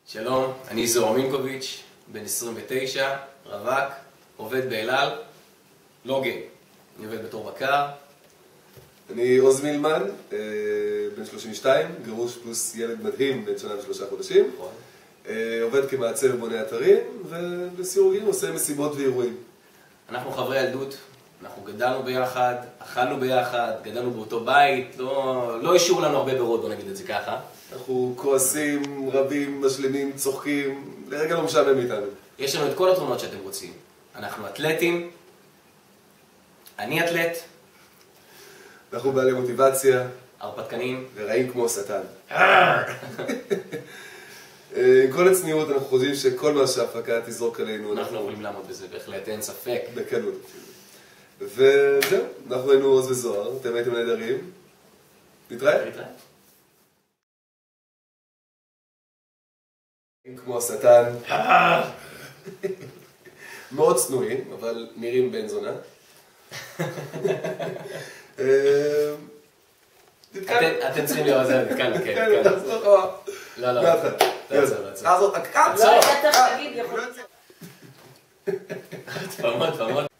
שלום, אני זוהר מינקוביץ', בן 29, רווק, עובד באלעל, לא גיי, אני עובד בתור בקר. אני עוז מילמן, בן 32, גרוש פלוס ילד מדהים בן שנה ו3 חודשים. עובד כמעצב בונה אתרים, ובסיורים עושה מסיבות ואירועים. אנחנו חברי ילדות, אנחנו גדלנו ביחד, אכלנו ביחד, גדלנו באותו בית, לא השאירו לנו הרבה ברוד, בוא נגיד את זה ככה. אנחנו כועסים, רבים, משלימים, צוחקים, לרגע לא משעמם איתנו. יש לנו את כל התרונות שאתם רוצים. אנחנו אתלטים, אני אתלט, אנחנו בעלי מוטיבציה, הרפתקנים, ורעים כמו השטן. עם כל הצניעות אנחנו חושבים שכל מה שההפקה תזרוק עלינו אנחנו יכולים לעמוד בזה, בהחלט, אין ספק. בקלות. וזהו, אנחנו היינו עוז וזוהר, אתם הייתם נהדרים. נתראה? נתראה. כמו השטן. מאוד צנועים, אבל נראים בן זונה. אתם צריכים לראות זה, כאן, כן. לא, לא, תעצור. תעזור, עצור. לא, אתה צריך להגיד, יכול להיות... תפמות.